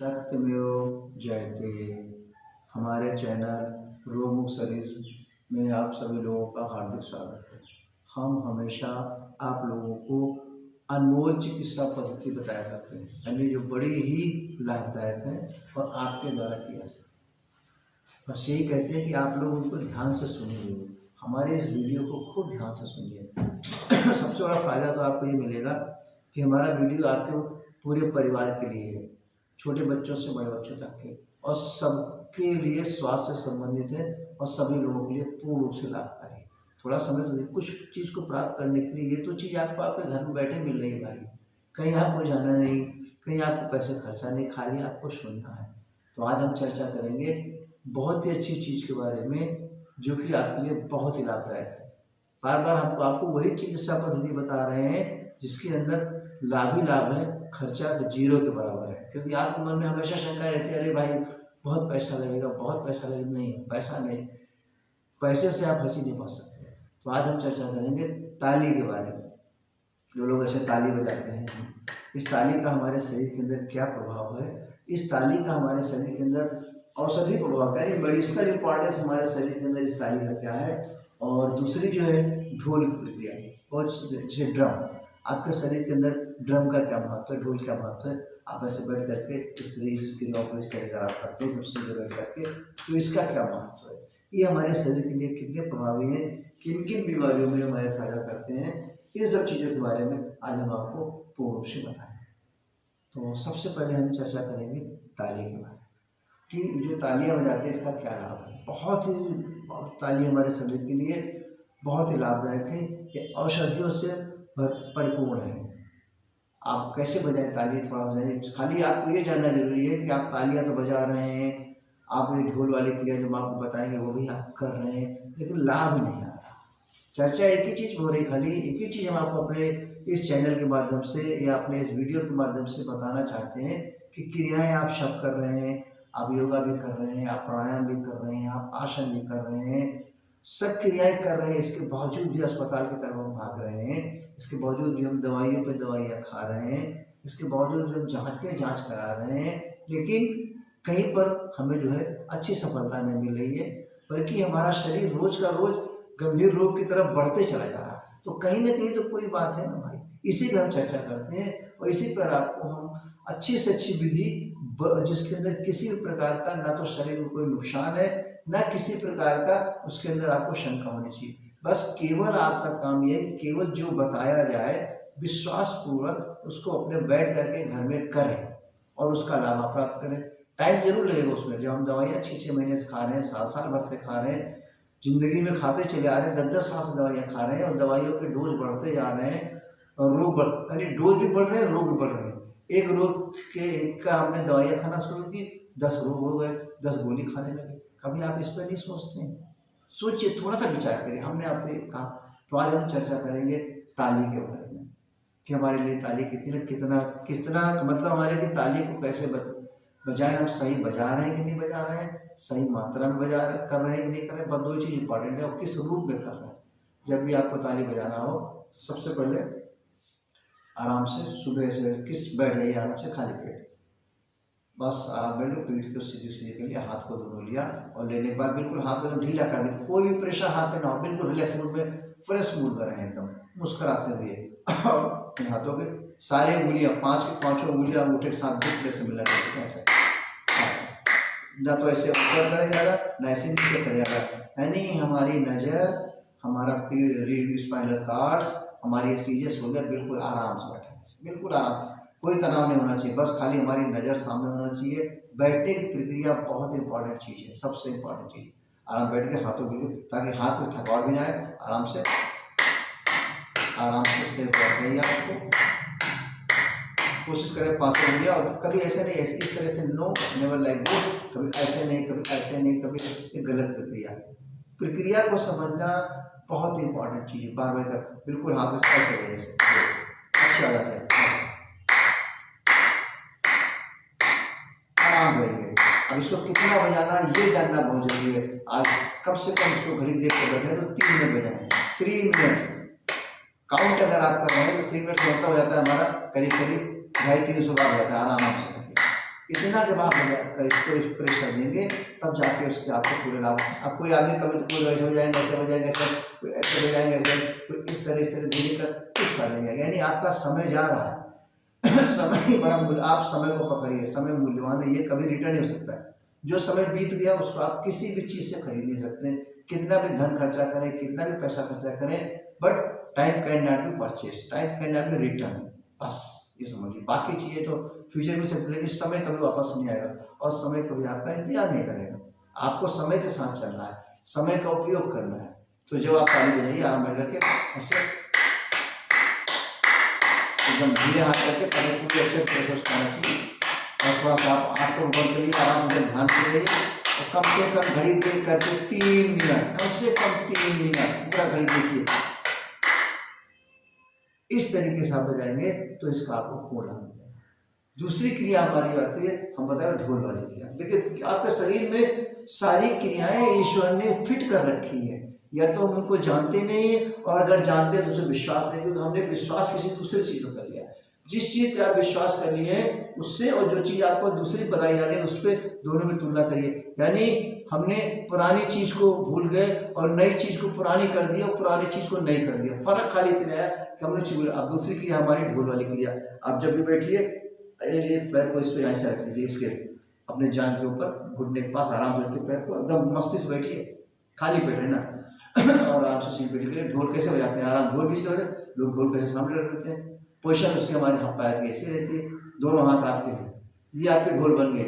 सत्यमेव जयते। हमारे चैनल रोमुख शरीर में आप सभी लोगों का हार्दिक स्वागत है। हम हमेशा आप लोगों को अनमोल चिकित्सा पद्धति बताया करते हैं, यानी जो बड़ी ही लाभदायक है और आपके द्वारा किया जाए। बस यही कहते हैं कि आप लोग उनको ध्यान से सुनिए, हमारे इस वीडियो को खूब ध्यान से सुनिए। सबसे बड़ा फ़ायदा तो आपको ये मिलेगा कि हमारा वीडियो आपके पूरे परिवार के लिए है, छोटे बच्चों से बड़े बच्चों तक के, और सबके लिए स्वास्थ्य से संबंधित है और सभी लोगों के लिए पूर्ण रूप से लाभकारी है। थोड़ा समय तो कुछ चीज़ को प्राप्त करने के लिए, ये तो चीज़ आपको आपके घर में बैठे मिल रही है भाई, कहीं आपको जाना नहीं, कहीं आपको पैसे खर्चा नहीं, खाली आपको सुनना है। तो आज हम चर्चा करेंगे बहुत ही अच्छी चीज़ के बारे में जो कि आपके लिए बहुत ही लाभदायक है। बार बार हमको आपको वही चिकित्सा पद्धति बता रहे हैं जिसके अंदर लाभ ही लाभ है, खर्चा जीरो के बराबर है। क्योंकि आपके मन में हमेशा शंका रहती है, अरे भाई बहुत पैसा लगेगा, बहुत पैसा लगेगा। नहीं, पैसा नहीं, पैसे से आप हर चीज़ नहीं पा सकते। तो आज हम चर्चा करेंगे ताली के बारे में। जो लोग ऐसे ताली बजाते हैं, इस ताली का हमारे शरीर के अंदर क्या प्रभाव है, इस ताली का हमारे शरीर के अंदर औषधि प्रभाव, यानी मेडिसिनल इंपॉर्टेंस हमारे शरीर के अंदर इस ताली का क्या है। और दूसरी जो है ढोल की प्रक्रिया, और जैसे ड्रम, आपके शरीर के अंदर ड्रम का क्या महत्व है, ढोल क्या महत्व है। आप ऐसे बैठ करके इस क्रियाओं को इस तरह आप करते हैं, जब बैठ करके, तो इसका क्या महत्व है, ये हमारे शरीर के लिए कितने प्रभावी है, किन किन बीमारियों में हमारे फायदा करते हैं, इन सब चीज़ों के बारे में आज हम आपको पूर्ण रूप से बताएंगे। तो सबसे पहले हम चर्चा करेंगे ताली के बारे में कि जो तालियां बजाते हैं इसका क्या लाभ है। बहुत ताली हमारे शरीर के लिए बहुत ही लाभदायक है, ये औषधियों से परिपूर्ण है। आप कैसे बजाएं ताली, थोड़ा सा खाली आपको ये जानना जरूरी है कि आप तालियां तो बजा रहे हैं, आप ये ढोल वाली क्रिया जो हम आपको बताएंगे वो भी आप कर रहे हैं, लेकिन लाभ नहीं आ रहा। चर्चा एक ही चीज़ हो रही, खाली एक ही चीज़ हम आपको अपने इस चैनल के माध्यम से या अपने इस वीडियो के माध्यम से बताना चाहते हैं कि क्रियाएं आप सब कर रहे हैं, आप योगा भी कर रहे हैं, आप प्राणायाम भी कर रहे हैं, आप आसन भी कर रहे हैं, सब क्रियाएं कर रहे हैं। इसके बावजूद भी अस्पताल की तरफ हम भाग रहे हैं, इसके बावजूद भी हम दवाइयों पर दवाइयाँ खा रहे हैं, इसके बावजूद भी हम जाँच पे जाँच करा रहे हैं, लेकिन कहीं पर हमें जो है अच्छी सफलता नहीं मिल रही है, बल्कि हमारा शरीर रोज का रोज गंभीर रोग की तरफ बढ़ते चला जा रहा है। तो कहीं ना कहीं तो कोई बात है ना भाई, इसी पर हम चर्चा करते हैं और इसी पर आपको हम अच्छी से अच्छी विधि, जिसके अंदर किसी भी प्रकार का ना तो शरीर में कोई नुकसान है, ना किसी प्रकार का उसके अंदर आपको शंका होनी चाहिए। बस केवल आपका काम यह है कि केवल जो बताया जाए विश्वास पूर्वक उसको अपने बैठ करके घर में करें और उसका लाभ प्राप्त करें। टाइम जरूर लगेगा उसमें, जब हम दवाइयाँ 6-6 महीने से खा रहे हैं, साल भर से खा रहे हैं, जिंदगी में खाते चले आ रहे हैं, 10-10 साल से दवाइयाँ खा रहे हैं और दवाइयों के डोज बढ़ते जा रहे हैं और रोग यानी डोज भी बढ़ रहे हैं, रोग भी बढ़ रहे हैं। एक रोग का हमने दवाइयाँ खाना शुरू की, 10 रोग हो गए, 10 गोली खाने लगे। कभी आप इस पर नहीं सोचते हैं? सोचिए, थोड़ा सा विचार करिए। हमने आपसे कहा, तो आज हम चर्चा करेंगे ताली के बारे में कि हमारे लिए ताली कितना मतलब हमारे लिए ताली को कैसे बजाएं, हम सही बजा रहे हैं कि नहीं बजा रहे हैं, सही मात्रा में कर रहे हैं कि नहीं कर रहे हैं। बस दो चीज़ इंपॉर्टेंट है, और किस रूप में कर रहे हैं। जब भी आपको ताली बजाना हो, सबसे पहले आराम से सुबह से बैठ जाइए, आराम से खाली पेट, बस आराम बैठ, पीठ को सीधी कर लिया, हाथ को दोनों लिया और लेने के बाद बिल्कुल हाथ को एकदम ढीला कर दें, कोई भी प्रेशर हाथ में ना हो, बिल्कुल रिलैक्स मूड में, फ्रेश मूड में रहें, एकदम मुस्कुराते हुए। और हाथों के सारे उंगलियां, 5 की 5 उंगलियां अंगूठे के साथ दूसरे से मिला करते हैं, ना तो ऐसे ऊपर करें ज़्यादा, ना ऐसे नीचे करें ज़्यादा, यानी हमारी नज़र, हमारा स्पाइनल कार्ड्स, हमारी ये सीजस हो गया, बिल्कुल आराम से बैठे, बिल्कुल आराम, कोई तनाव नहीं होना चाहिए, बस खाली हमारी नज़र सामने होना चाहिए। बैठने की प्रक्रिया बहुत इंपॉर्टेंट चीज़ है, सबसे इंपॉर्टेंट चीज़, आराम बैठ के हाथों बिल्कुल, ताकि हाथ में थकावट भी ना आए, आराम से स्थिर बैठिए। आपको कोशिश करें 5 उंगलियां, और कभी ऐसे नहीं, इस तरह से नो, नेवर लाइक दिस, कभी ऐसे नहीं, कभी ऐसे नहीं, कभी एक गलत प्रक्रिया को समझना बहुत इंपॉर्टेंट चीज़ है। बार बार कर, बिल्कुल हाथ से ऐसे अच्छी आदत है, आराम रहिए। अब इसको कितना बजाना ये जानना बहुत जरूरी है। आज कम से कम इसको घड़ी देख कर बैठे तो 3 मिनट बजाएं, 3 मिनट्स काउंट अगर आप कर रहे हैं तो 3 मिनट मतलब हो जाता है हमारा करीब 250-300 बार हो जाता है, आराम से करिए। इतना जब आप इसको स्प्रे कर देंगे तब जाके उसके आपको पूरे लाभ। अब कोई आदमी कभी तो कोई वैसे हो जाएंगे, ऐसे हो जाएंगे, ऐसे कोई ऐसे हो जाएंगे, ऐसे कोई इस तरह धीरे कर कुछ कर देंगे। यानी आपका समय जा रहा है समय ही बड़ा मूल्य, आप समय को पकड़िए, समय मूल्यवान है, ये कभी रिटर्न नहीं हो सकता है। जो समय बीत गया उसको आप किसी भी चीज़ से खरीद नहीं सकते, कितना भी धन खर्चा करें, कितना भी पैसा खर्चा करें, but time can not be purchase, time can not be return. बस ये समझिए, बाकी चीज़ें तो फ्यूचर में सकते, लेकिन समय कभी वापस नहीं आएगा और समय कभी आपका इंतजार नहीं करेगा। आपको समय के साथ चलना है, समय का उपयोग करना है। तो जब आप ताली बजाइए आराम करके ऐसे एकदम धीरे हाथ करके पहले पूरी अच्छे से और थोड़ा सा आप हाथ को बंद करिए, आराम से ध्यान से रहिए और कम से कम घड़ी देख करके 3 मिनट, कम से कम 3 मिनट पूरा घड़ी देखिए। इस तरीके से आप बजाएंगे तो इसका आपको पूर्ण लाभ मिलेगा। दूसरी क्रिया हमारी आती है, हम बता रहे ढोल वाली क्रिया। देखिए आपके शरीर में सारी क्रियाएं ईश्वर ने फिट कर रखी है, या तो हम उनको जानते नहीं है, और अगर जानते हैं तो उसे विश्वास नहीं, क्योंकि हमने विश्वास किसी दूसरी चीज पर कर लिया। जिस चीज पे आप विश्वास कर लिए हैं उससे और जो चीज आपको दूसरी बताई जा रही है उस पर दोनों में तुलना करिए। यानी हमने पुरानी चीज को भूल गए और नई चीज को पुरानी कर दिया और पुरानी चीज को नई कर दिया। फर्क खाली इतना है कि हमने अब दूसरी क्रिया हमारी ढोल वाली क्रिया। आप जब भी बैठिए पैर को इस पे ऐसे रख लीजिए, इसके अपने जान के ऊपर घुटने के पास आराम से रखिए, पैर को एकदम मस्ती से बैठिए, खाली पेट है ना और आराम से सीट पे निकले। ढोल कैसे बजाते हैं, आराम ढोल भी से बजाते, लोग ढोल कैसे सामने रख देते हैं, पोजीशन उसके हमारे हाथ पैर की ऐसी रहती है, दोनों हाथ आपके हैं, ये आपके ढोल बन गए।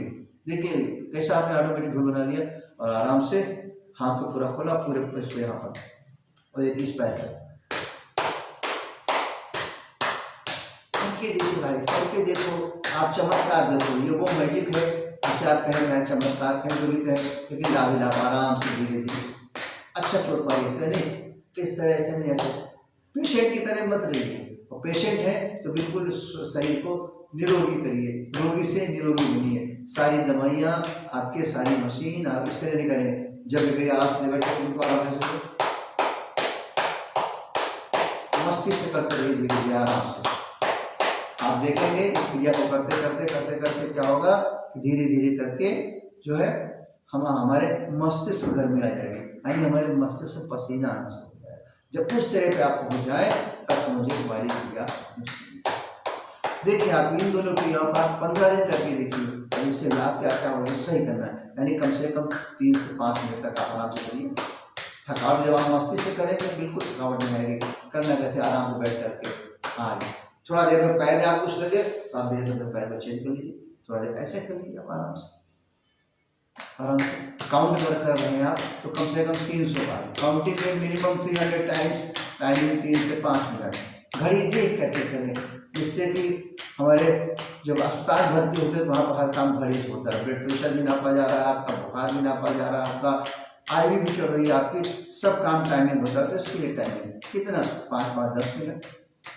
देखिए कैसा आपने ऑटोमेटिक ढोल बना लिया और आराम से हाथ को पूरा खोला, पूरे इसको यहाँ पर और एक इस पैर पर करके देखो भाई, करके देखो आप, चमत्कार देखो। ये वो मैजिक है जिसे आप कहें मैं चमत्कार कहें जो भी कहें, लेकिन लाभ लाभ आराम से धीरे धीरे अच्छा चोट पाइए नहीं, इस तरह से नहीं, ऐसे पेशेंट की तरह मत रहिए। और पेशेंट है तो बिल्कुल शरीर को निरोगी करिए, रोगी से निरोगी बनिए। सारी दवाइयाँ आपके, सारी मशीन आप इस तरह नहीं करेंगे। जब भी आराम से बैठे उनको आराम से मस्ती से करते रहिए, धीरे धीरे आराम से। आप देखेंगे इस क्रिया को करते करते करते करते क्या होगा कि धीरे धीरे करके जो है हम हमारे मस्तिष्क घर में आ जाएंगे, यानी हमारे मस्तिष्क में पसीना आना शुरू हो जाएगा। जब उस तरह पे आप हो जाए तब समझिए हमारी क्रिया। देखिए आप इन दोनों क्रियाओं का 15 दिन करके देखिए, इससे लाभ क्या क्या होगा, सही करना है। यानी कम से कम 3 से 5 मिनट तक आप आराम से करिए। थकावट जब आप मस्ती से करेंगे बिल्कुल थकावट नहीं आएगी। करना कैसे, आराम से बैठ करके आज थोड़ा देर में पैर में आप कुछ लगे तो आप धीरे से पैर को चेंज कर लीजिए, थोड़ा देर ऐसे कर लीजिए आप आराम से। काउंट कर रहे हैं आप तो कम से कम 300 बार काउंटिंग में मिनिमम 300 टाइम्स, टाइमिंग 3 से 5 मिनट घड़ी देख करके करें, जिससे कि हमारे जब अस्पताल भर्ती होते हैं तो वहाँ पर हर काम घड़ी से होता है। ब्लड प्रेशर भी नापा जा रहा है आपका, बुखार भी नापा जा रहा है आपका, आईवी भी चल रही है आपकी, सब काम टाइमिंग होता है। तो इसके लिए टाइमिंग कितना, 5-10 मिनट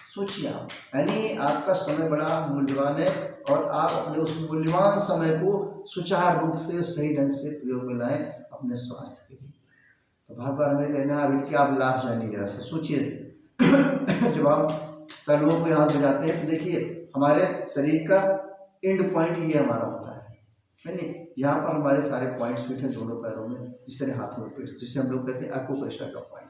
सोचिए आप। यानी आपका समय बड़ा मूल्यवान है और आप अपने उस मूल्यवान समय को सुचारू रूप से सही ढंग से प्रयोग में लाएं अपने स्वास्थ्य के लिए। तो बार हमें कहना है अभी क्या आप लाभ जानिए, जरा से सोचिए। जब हम तलवों को हाथ बजाते हैं तो देखिए हमारे शरीर का एंड पॉइंट ये हमारा होता है नहीं, यहाँ पर हमारे सारे पॉइंट्स फिट हैं दोनों पैरों में, जिस तरह हाथों में फिट, जिसे हम लोग कहते हैं एक्यूप्रेशर का पॉइंट।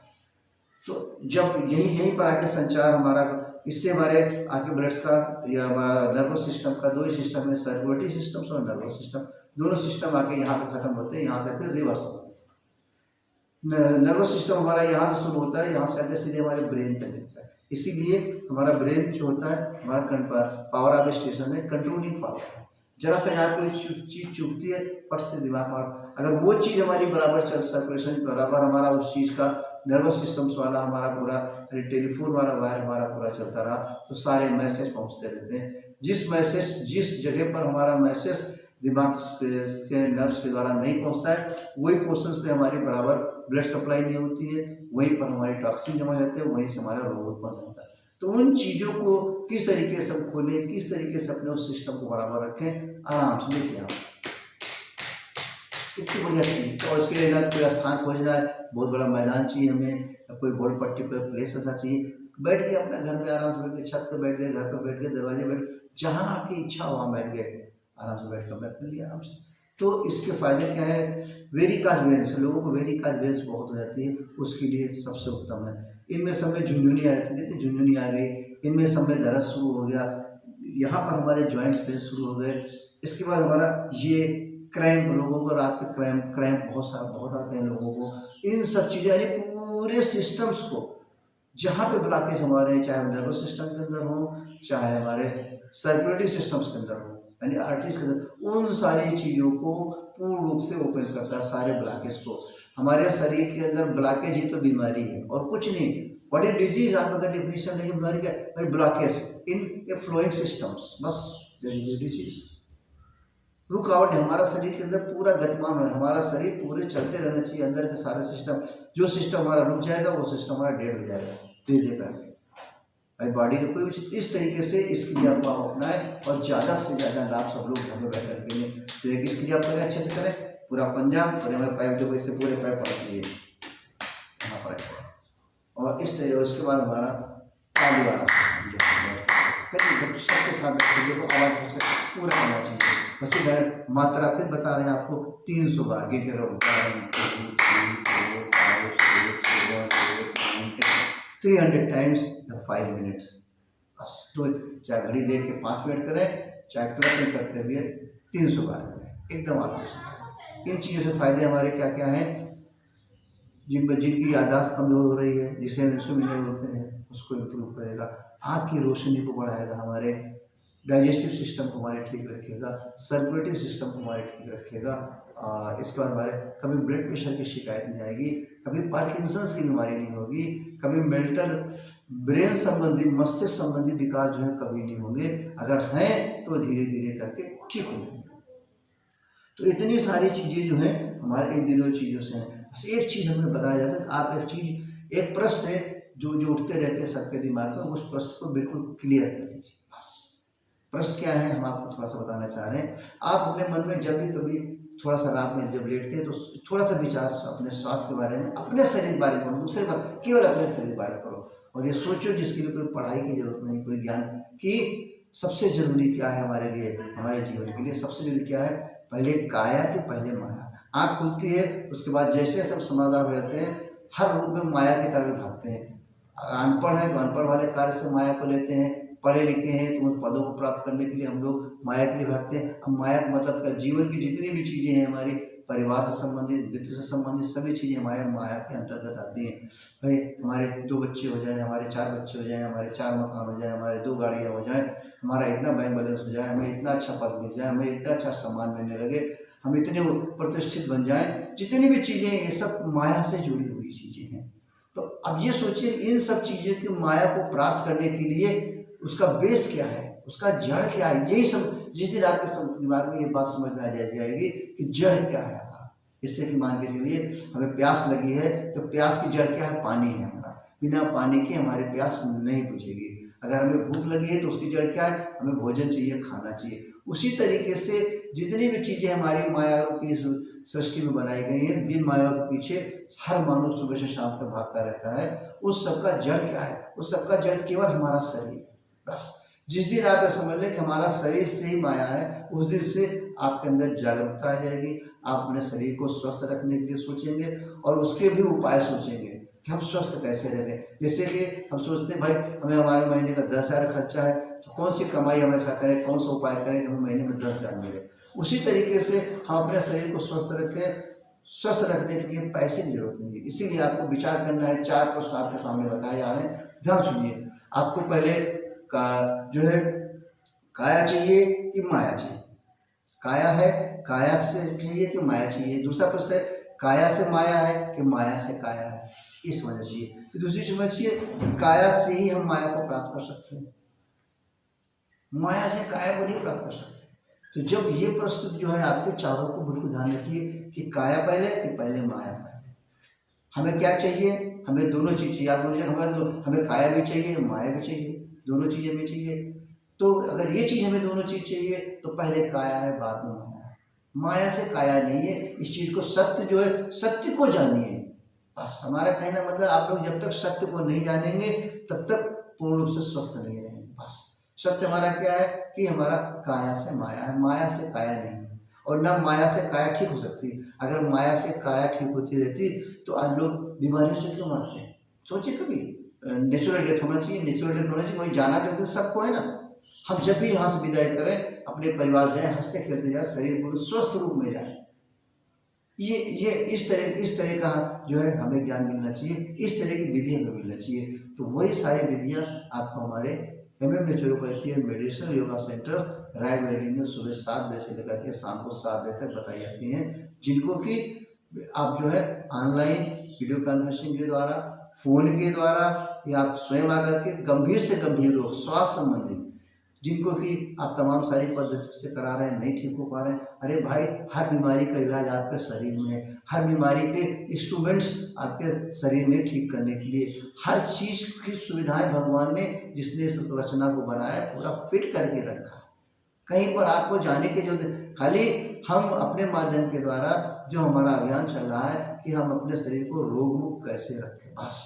तो जब यहीं पर आके संचार हमारा, इससे हमारे आके ब्लड्स का या हमारा नर्वस सिस्टम का, दो ही सिस्टम है, सर्कुलेटरी सिस्टम और नर्वस सिस्टम, दोनों सिस्टम आके यहाँ पे खत्म होते हैं, यहाँ से फिर रिवर्स होता है। नर्वस सिस्टम हमारा यहाँ से शुरू होता है, यहाँ से आके सीधे हमारे ब्रेन तक दिखता है। इसीलिए हमारा ब्रेन जो होता है हमारा पावर ऑफ स्टेशन है, कंट्रोलिंग पावर है। जरा सा यहाँ कोई चीज चुभती है फट से दिमाग में, अगर वो चीज़ हमारी बराबर चल, सर्कुलेशन बराबर हमारा उस चीज़ का नर्वस सिस्टम्स वाला हमारा पूरा, टेलीफोन वाला वायर हमारा पूरा चलता रहा तो सारे मैसेज पहुंचते रहते हैं। जिस जगह पर हमारा मैसेज दिमाग के नर्व्स के द्वारा नहीं पहुंचता है, वही पोर्शंस पे हमारी बराबर ब्लड सप्लाई नहीं होती है, वहीं पर हमारे टॉक्सिन जमा जाते हैं, वहीं से हमारा रोग उत्पन्न होता है। तो उन चीज़ों को किस तरीके से हम खोलें, किस तरीके से अपने उस सिस्टम को बराबर रखें, आराम से देखिए आप कितनी बढ़िया चीज। और इसके लिए ना कोई स्थान खोजना है, बहुत बड़ा मैदान चाहिए हमें, कोई बहुत पर्टिकुलर प्लेस ऐसा चाहिए, बैठ गए अपने घर में आराम से, बैठ के छत पर बैठ गए, घर पर बैठ गए, दरवाजे बैठ, जहाँ आपकी इच्छा हो वहाँ बैठ गए, आराम से बैठ कर बैठ लिया आराम से। तो इसके फ़ायदे क्या है, वेरिकाज वेन्स, लोगों को वेरिकाज वेन्स बहुत हो जाती है, उसके लिए सबसे उत्तम है। इनमें सब में झुनझुनी आ जाती है, झुनझुनी आ गई, इनमें सब में दर्द शुरू हो गया, यहाँ पर हमारे जॉइंट्स पेन शुरू हो गए। इसके बाद हमारा ये क्रैम्प, लोगों को रात के क्रैम्प बहुत आते हैं लोगों को। इन सब चीज़ें यानी पूरे सिस्टम्स को जहाँ पे ब्लॉकेज हमारे हैं, चाहे नर्वस सिस्टम के अंदर हो, चाहे हमारे सर्कुलेटरी सिस्टम्स के अंदर हो, यानी आर्टरीज के अंदर, उन सारी चीज़ों को पूर्ण रूप से ओपन करता है, सारे ब्लॉकेज को। हमारे शरीर के अंदर ब्लॉकेज ही तो बीमारी है और कुछ नहीं। व्हाट इज डिजीज, आप अगर डिफिनेशन देंगे बीमारी क्या भाई, ब्लॉकेज इन ए फ्लोइंग सिस्टम्स, बस दैट इज ए डिजीज। रुकावट है, हमारा शरीर के अंदर पूरा गतिमान है, हमारा शरीर पूरे चलते रहना चाहिए, अंदर के सारे सिस्टम, जो सिस्टम हमारा रुक जाएगा वो सिस्टम हमारा डेड हो जाएगा धीरे करके। भाई बॉडी का कोई भी चीज़ इस तरीके से इस क्रिया को आप अपनाएं और ज़्यादा से ज़्यादा लाभ सब लोग घर में बैठ करके लें। तो एक इस क्रिया करें, अच्छे से करें, पूरा पंजा और हमारे पैर जो इससे पूरे पैर पड़ लिए यहाँ पर, और इस तरह उसके बाद हमारा ताली वाला सबके साथ बैठे को आवाज़ पूरा करना चाहिए। बस इधर मात्रा फिर बता रहे हैं आपको 300 बार गिन के 300 टाइम्स 5 मिनट्स, बस। तो चाहे घड़ी देख के 5 मिनट करें, चाहे क्लबिंग करते हुए 300 बार करें, एकदम आराम से। इन चीज़ों से फायदे हमारे क्या क्या हैं, जिनकी याददाश्त कमजोर हो रही है, जिसे इंसोम्निया बोलते हैं, उसको इम्प्रूव करेगा, आँख की रोशनी को बढ़ाएगा, हमारे डाइजेस्टिव सिस्टम को हमारे ठीक रखेगा, सर्कुलेटरी सिस्टम को हमारे ठीक रखेगा। इसके बाद हमारे कभी ब्लड प्रेशर की शिकायत नहीं आएगी, कभी पार्किंसंस की बीमारी नहीं होगी, कभी मेंटल ब्रेन संबंधी मस्तिष्क संबंधी विकार जो है कभी नहीं होंगे, अगर हैं तो धीरे धीरे करके ठीक होंगे। तो इतनी सारी चीज़ें जो हैं हमारे इन दिनों चीज़ों से हैं। बस एक चीज़ हमें बताया जाता है, आप एक चीज़, एक प्रश्न है जो उठते रहते हैं सबके दिमाग में, उस प्रश्न को बिल्कुल क्लियर कर लीजिए। बस प्रश्न क्या है हम आपको थोड़ा सा बताना चाह रहे हैं। आप अपने मन में जब भी कभी थोड़ा सा रात में जब लेटते हैं तो थोड़ा सा विचार अपने स्वास्थ्य के बारे में, अपने शरीर के बारे में करो, दूसरे बारे, केवल अपने शरीर के बारे में करो, और ये सोचो जिसके लिए कोई पढ़ाई की जरूरत नहीं, कोई ज्ञान की। सबसे जरूरी क्या है हमारे लिए, हमारे जीवन के लिए सबसे जरूरी क्या है, पहले काया के पहले माया। आँख खुलती है उसके बाद जैसे सब समाधान हो जाते हैं, हर रूप में माया की तरफ भागते हैं। अनपढ़ है तो अनपढ़ वाले कार्य से माया को लेते हैं, पढ़े लिखे हैं तो उन पदों को प्राप्त करने के लिए हम लोग माया के लिए भागते हैं। अब माया का मतलब का जीवन की जितनी भी चीज़ें हैं, हमारी परिवार से संबंधित, वित्त से संबंधित सभी चीज़ें हमारे माया के अंतर्गत आती हैं। भाई हमारे 2 बच्चे हो जाएं, हमारे 4 बच्चे हो जाएं, हमारे 4 मकान हो जाए, हमारे 2 गाड़ियाँ हो जाएं, हमारा इतना बैंक बैलेंस हो जाए, हमें इतना अच्छा पद मिल जाए, हमें इतना अच्छा सामान मिलने लगे, हम इतने प्रतिष्ठित बन जाएं, जितनी भी चीज़ें ये सब माया से जुड़ी हुई चीज़ें हैं। तो अब ये सोचिए इन सब चीज़ों की माया को प्राप्त करने के लिए उसका बेस क्या है, उसका जड़ क्या है, यही सब जिस दिन आपके दिमाग में ये बात समझ में आ जाएगी कि जड़ क्या है। इससे कि मान के चलिए हमें प्यास लगी है तो प्यास की जड़ क्या है, पानी है हमारा, बिना पानी के हमारी प्यास नहीं बुझेगी। अगर हमें भूख लगी है तो उसकी जड़ क्या है, हमें भोजन चाहिए, खाना चाहिए। उसी तरीके से जितनी भी चीज़ें हमारी माया की सृष्टि में बनाई गई हैं, जिन माया के पीछे हर मानव सुबह से शाम तक भागता रहता है, उस सबका जड़ क्या है, उस सबका जड़ केवल हमारा शरीर। बस जिस दिन आप ये समझ लें कि हमारा शरीर से ही माया है, उस दिन से आपके अंदर जागरूकता आ जाएगी। आप अपने शरीर को स्वस्थ रखने के लिए सोचेंगे और उसके भी उपाय सोचेंगे कि हम स्वस्थ कैसे रहें। जैसे कि हम सोचते हैं भाई हमें हमारे महीने का 10,000 खर्चा है, तो कौन सी कमाई हम ऐसा करें, कौन सा उपाय करें कि हमें महीने में 10,000 मिले। उसी तरीके से हम अपने शरीर को स्वस्थ रखें। स्वस्थ रखने के लिए पैसे की जरूरत नहीं है, इसीलिए आपको विचार करना है। 4 प्रश्न आपके सामने बताए जा रहे हैं, ध्यान सुनिए। आपको पहले का जो है काया चाहिए कि माया चाहिए, काया है, काया से चाहिए कि माया चाहिए। दूसरा प्रश्न है काया से माया है कि माया से काया है, ये समझना चाहिए। फिर दूसरी चीज समझिए काया से ही हम माया को प्राप्त कर सकते हैं, माया से काया को नहीं प्राप्त कर सकते। तो जब ये प्रश्न जो है आपके चारों को बिल्कुल ध्यान रखिए कि काया पहले कि पहले माया पहले। हमें क्या चाहिए, हमें दोनों चीज़ चाहिए। आप बोलिए हमें काया भी चाहिए, माया भी चाहिए, दोनों चीज़ें हमें चाहिए। तो अगर ये चीज़ हमें दोनों चीज़ चाहिए तो पहले काया है बाद में माया है, माया से काया नहीं है। इस चीज़ को सत्य जो है, सत्य को जानिए। बस हमारा कहना मतलब आप लोग जब तक सत्य को नहीं जानेंगे तब तक पूर्ण रूप से स्वस्थ नहीं रहेंगे। बस सत्य हमारा क्या है कि हमारा काया से माया है, माया से काया नहीं है। और ना माया से काया ठीक हो सकती। अगर माया से काया ठीक होती रहती तो आज लोग बीमारियों से क्यों मरते हैं? सोचिए कभी। नेचुरल डेथ होना चाहिए, नेचुरल डेथ होना चाहिए, वही जाना चाहते सबको है ना। हम जब भी यहाँ से विदाई करें अपने परिवार जाए, हंसते खेलते जाए, शरीर पूरे स्वस्थ रूप में जाए। ये इस तरह का जो है हमें ज्ञान मिलना चाहिए, इस तरह की विधि हमें मिलना चाहिए। तो वही सारी विधियाँ आपको हमारे MM naturopathy and medicinal yoga centres Raebareli में सुबह 7 बजे से लेकर के शाम को 7 बजे तक बताई जाती हैं, जिनको कि आप जो है ऑनलाइन वीडियो कॉन्फ्रेंसिंग के द्वारा, फोन के द्वारा, या आप स्वयं आकर के गंभीर से गंभीर रोग स्वास्थ्य संबंधित जिनको कि आप तमाम सारी पद्धति से करा रहे हैं, नहीं ठीक हो पा रहे हैं। अरे भाई, हर बीमारी का इलाज आपके शरीर में है, हर बीमारी के इंस्ट्रूमेंट्स आपके शरीर में ठीक करने के लिए, हर चीज़ की सुविधाएं भगवान ने, जिसने इस रचना को बनाया, पूरा फिट करके रखा है। कहीं पर आपको जाने के जो, खाली हम अपने माध्यम के द्वारा जो हमारा अभियान चल रहा है कि हम अपने शरीर को रोग मुक्त कैसे रखें। बस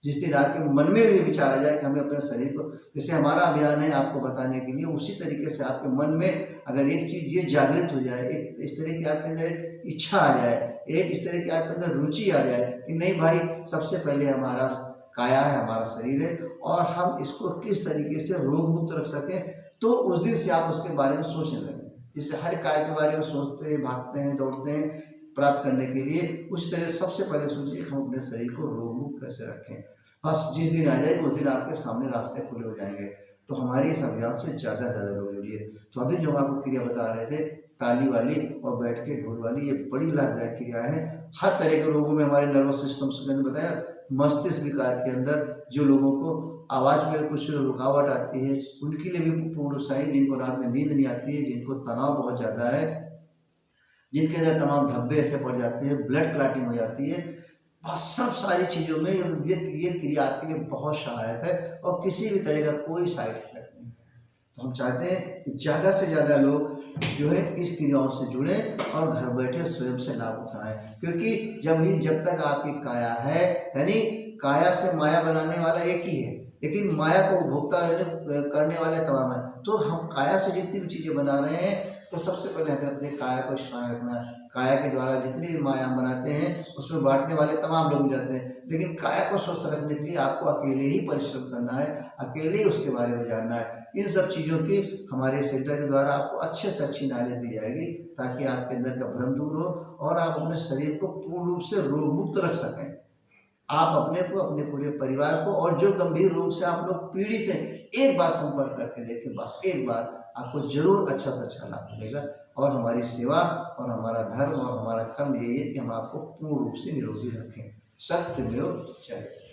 जिस दिन आपके मन में भी विचार आ जाए कि हमें अपने शरीर को, जैसे हमारा अभियान है आपको बताने के लिए, उसी तरीके से आपके मन में अगर एक चीज़ ये जागृत हो जाए, एक इस तरह की आपके अंदर एक इच्छा आ जाए, एक इस तरह की आपके अंदर रुचि आ जाए कि नहीं भाई, सबसे पहले हमारा काया है, हमारा शरीर है, और हम इसको किस तरीके से रोग मुक्त रख सकें, तो उस दिन से आप उसके बारे में सोचने लगें। जिससे हर कार्य के बारे में सोचते हैं, भागते हैं, दौड़ते हैं प्राप्त करने के लिए, उस तरह सबसे पहले सोचिए हम अपने शरीर को रोग मुक्त कैसे रखें। बस जिस दिन आ जाए उस दिन आपके सामने रास्ते खुले हो जाएंगे। तो हमारी इस अभियान से ज़्यादा लोग जुड़िए। तो अभी जो हम आपको क्रिया बता रहे थे, ताली वाली और बैठ के ढोल वाली, ये बड़ी लाभदायक क्रिया है। हर तरह के रोगों में हमारे नर्वस सिस्टम से मैंने बताया, मस्तिष्क विकार के अंदर जो लोगों को आवाज़ में कुछ रुकावट आती है, उनके लिए भी पूर्ण सही, जिनको रात में नींद नहीं आती है, जिनको तनाव बहुत ज़्यादा है, जिनके अंदर तमाम धब्बे ऐसे पड़ जाते हैं, ब्लड क्लॉटिंग हो जाती है, बस सब सारी चीज़ों में ये क्रिया आपके लिए बहुत सहायक है और किसी भी तरह का कोई साइड इफेक्ट नहीं है। तो हम चाहते हैं कि ज़्यादा से ज़्यादा लोग जो है इस क्रियाओं से जुड़ें और घर बैठे स्वयं से लाभ उठाएं, क्योंकि जब तक आपकी काया है, यानी काया से माया बनाने वाला एक ही है, लेकिन माया को उपभोक्ता करने वाले तमाम है। तो हम काया से जितनी भी चीज़ें बना रहे हैं, तो सबसे पहले हमें अपने काया को स्ट्रांग रखना है। काया के द्वारा जितनी भी माया हम बनाते हैं उसमें बांटने वाले तमाम लोग जाते हैं, लेकिन काया को स्वस्थ रखने के लिए आपको अकेले ही परिश्रम करना है, अकेले ही उसके बारे में जानना है। इन सब चीज़ों की हमारे सेंटर के द्वारा आपको अच्छे से अच्छी नॉलेज दी जाएगी, ताकि आपके अंदर का भ्रम दूर हो और आप अपने शरीर को पूर्ण रूप से रोग मुक्त रख सकें। आप अपने को, अपने पूरे परिवार को, और जो गंभीर रोग से आप लोग पीड़ित हैं, एक बार संपर्क करके देखें, बस एक बार, आपको जरूर अच्छा से अच्छा लाभ मिलेगा। और हमारी सेवा और हमारा धर्म और हमारा कर्म यही है कि हम आपको पूर्ण रूप से निरोगी रखें। सत्यमेव जयते।